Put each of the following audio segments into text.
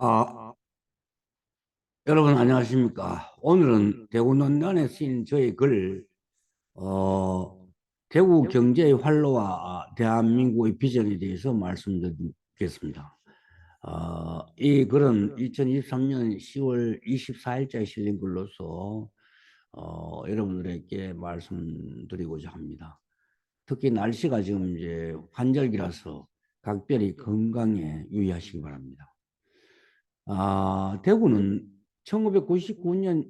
아, 여러분 안녕하십니까? 오늘은 대구 논란에 쓰인 저의 글, 어, 대구 경제의 활로와 대한민국의 비전에 대해서 말씀드리겠습니다. 이 글은 2023년 10월 24일자에 실린 글로서 여러분들에게 말씀드리고자 합니다. 특히 날씨가 지금 이제 환절기라서 각별히 건강에 유의하시기 바랍니다. 대구는 1999년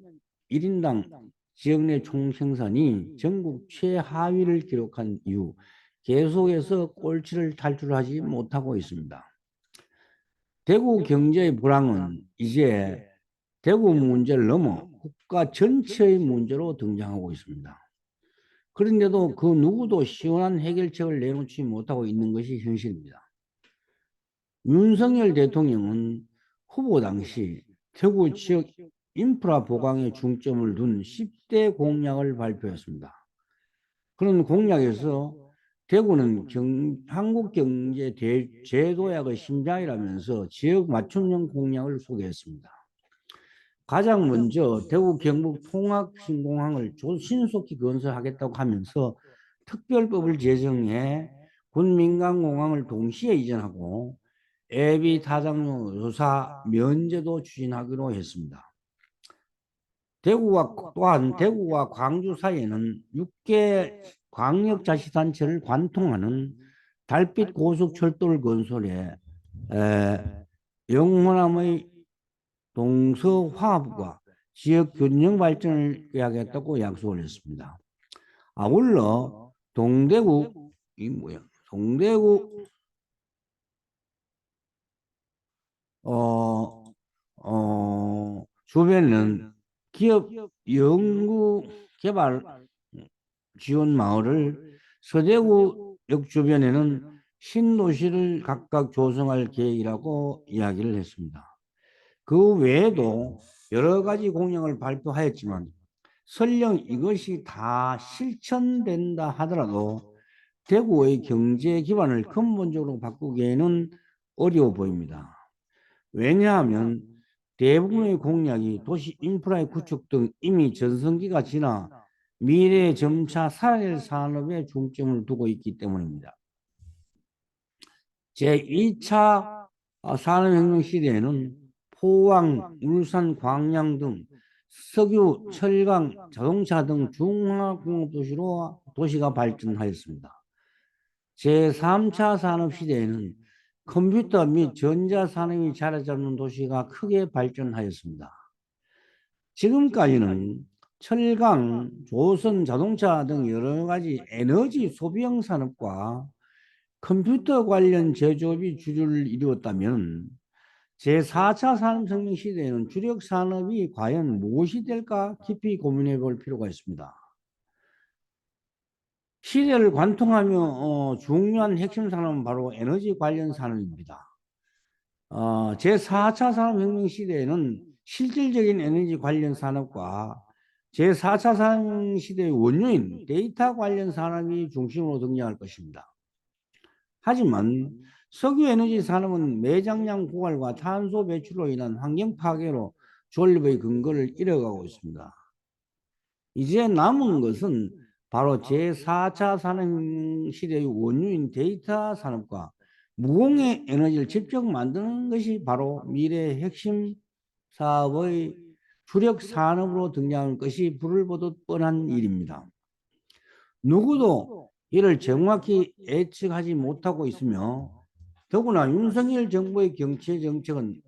1인당 지역 내 총생산이 전국 최하위를 기록한 이후 계속해서 꼴찌를 탈출하지 못하고 있습니다. 대구 경제의 불황은 이제 대구 문제를 넘어 국가 전체의 문제로 등장하고 있습니다. 그런데도 그 누구도 시원한 해결책을 내놓지 못하고 있는 것이 현실입니다. 윤석열 대통령은 후보 당시 대구 지역 인프라 보강에 중점을 둔 10대 공약을 발표했습니다. 그런 공약에서 대구는 한국 경제 제도약의 심장이라면서 지역 맞춤형 공약을 소개했습니다. 가장 먼저 대구 경북 통합 신공항을 신속히 건설하겠다고 하면서 특별법을 제정해 군민간공항을 동시에 이전하고 예비 타당용 조사 면제도 추진하기로 했습니다. 또한 대구와 광주 사이에는 6개 광역자치단체를 관통하는 달빛 고속철도를 건설해 영호남의 동서화합과 지역 균형 발전을 꾀하겠다고 약속을 했습니다. 아울러 동대구 동대구 어, 주변에는 기업 연구 개발 지원 마을을 서대구역 주변에는 신도시를 각각 조성할 계획이라고 이야기를 했습니다. 그 외에도 여러 가지 공약을 발표하였지만 설령 이것이 다 실천된다 하더라도 대구의 경제 기반을 근본적으로 바꾸기에는 어려워 보입니다. 왜냐하면 대부분의 공약이 도시 인프라의 구축 등 이미 전성기가 지나 미래에 점차 살아낼 산업에 중점을 두고 있기 때문입니다. 제2차 산업혁명 시대에는 포항, 울산, 광양 등 석유, 철강, 자동차 등 중화공업 도시가 발전하였습니다. 제3차 산업 시대에는 컴퓨터 및 전자산업이 자리 잡는 도시가 크게 발전하였습니다. 지금까지는 철강, 조선, 자동차 등 여러 가지 에너지 소비형 산업과 컴퓨터 관련 제조업이 주를 이루었다면 제4차 산업혁명 시대에는 주력 산업이 과연 무엇이 될까 깊이 고민해 볼 필요가 있습니다. 시대를 관통하며 중요한 핵심 산업은 바로 에너지 관련 산업입니다. 제4차 산업혁명 시대에는 실질적인 에너지 관련 산업과 제4차 산업혁명 시대의 원료인 데이터 관련 산업이 중심으로 등장할 것입니다. 하지만 석유에너지 산업은 매장량 고갈과 탄소 배출로 인한 환경 파괴로 존립의 근거를 잃어가고 있습니다. 이제 남은 것은 바로 제4차 산업 시대의 원유인 데이터 산업과 무공해 에너지를 직접 만드는 것이 바로 미래의 핵심 사업의 주력 산업으로 등장할 것이 불을 보듯 뻔한 일입니다. 누구도 이를 정확히 예측하지 못하고 있으며 더구나 윤석열 정부의 경제 정책은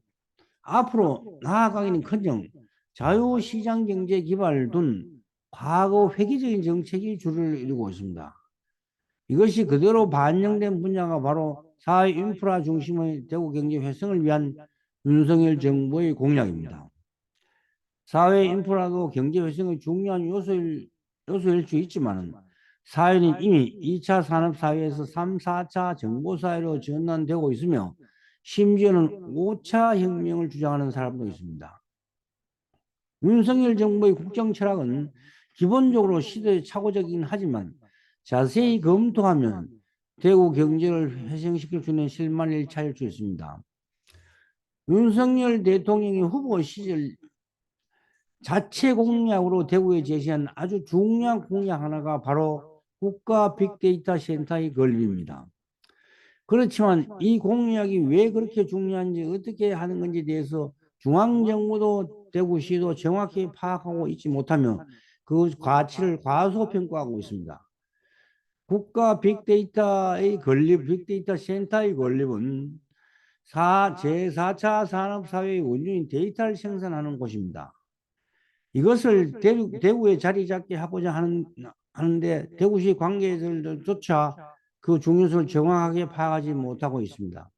앞으로 나아가기는커녕 자유시장 경제 기반을 둔 과거 획기적인 정책이 주를 이루고 있습니다. 이것이 그대로 반영된 분야가 바로 사회 인프라 중심의 대구 경제 활성을 위한 윤석열 정부의 공약입니다. 사회 인프라도 경제 활성의 중요한 요소일 수 있지만 사회는 이미 2차 산업사회에서 3, 4차 정보사회로 전환되고 있으며 심지어는 5차 혁명을 주장하는 사람도 있습니다. 윤석열 정부의 국정 철학은 기본적으로 시대에 착오적이긴 하지만 자세히 검토하면 대구 경제를 회생시킬 수 있는 실마리를 찾을 수 있습니다. 윤석열 대통령이 후보 시절 자체 공약으로 대구에 제시한 아주 중요한 공약 하나가 바로 국가 빅데이터 센터의 건립입니다. 그렇지만 이 공약이 왜 그렇게 중요한지 어떻게 하는 건지에 대해서 중앙정부도 대구시도 정확히 파악하고 있지 못하며 그 가치를 과소평가하고 있습니다. 국가 빅데이터의 건립, 빅데이터 센터의 건립은 제4차 산업사회의 원흉인 데이터를 생산하는 곳입니다. 이것을 대구에 자리 잡게 하고자 하는데 대구시 관계자들조차 그 중요성을 정확하게 파악하지 못하고 있습니다.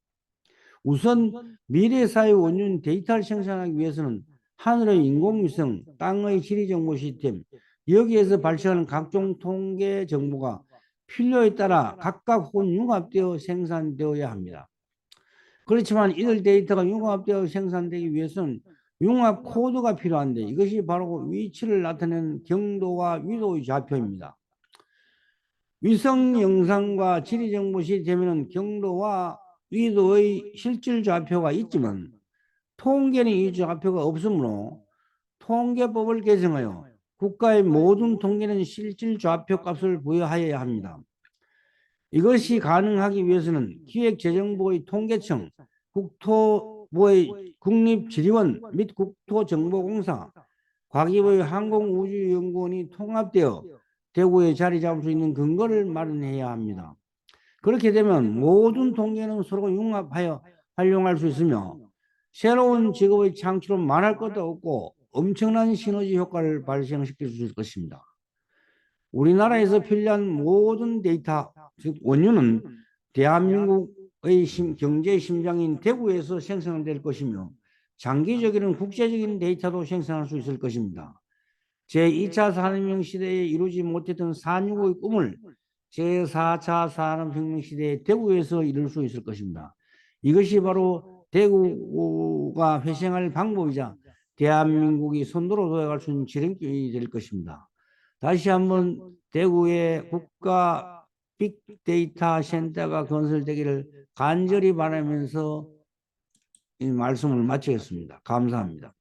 우선 미래사회 원흉 데이터를 생산하기 위해서는 하늘의 인공위성, 땅의 지리정보 시스템, 여기에서 발생하는 각종 통계 정보가 필요에 따라 각각 혹은 융합되어 생산되어야 합니다. 그렇지만 이들 데이터가 융합되어 생산되기 위해서는 융합 코드가 필요한데 이것이 바로 위치를 나타내는 경도와 위도의 좌표입니다. 위성 영상과 지리 정보 시스템에는 경도와 위도의 실질 좌표가 있지만 통계는 이 좌표가 없으므로 통계법을 개정하여 국가의 모든 통계는 실질 좌표 값을 부여하여야 합니다. 이것이 가능하기 위해서는 기획재정부의 통계청, 국토부의 국립지리원 및 국토정보공사, 과기부의 항공우주연구원이 통합되어 대구에 자리 잡을 수 있는 근거를 마련해야 합니다. 그렇게 되면 모든 통계는 서로 융합하여 활용할 수 있으며 새로운 직업의 창출은 말할 것도 없고 엄청난 시너지 효과를 발생시킬 수 있을 것입니다. 우리나라에서 필요한 모든 데이터, 즉 원유는 대한민국의 경제 심장인 대구에서 생산될 것이며 장기적인 국제적인 데이터도 생산할 수 있을 것입니다. 제2차 산업혁명 시대에 이루지 못했던 산유국의 꿈을 제4차 산업혁명 시대에 대구에서 이룰 수 있을 것입니다. 이것이 바로 대구가 회생할 방법이자 대한민국이 선도로 도약할 수 있는 지름길이 될 것입니다. 다시 한번 대구의 국가 빅데이터 센터가 건설되기를 간절히 바라면서 이 말씀을 마치겠습니다. 감사합니다.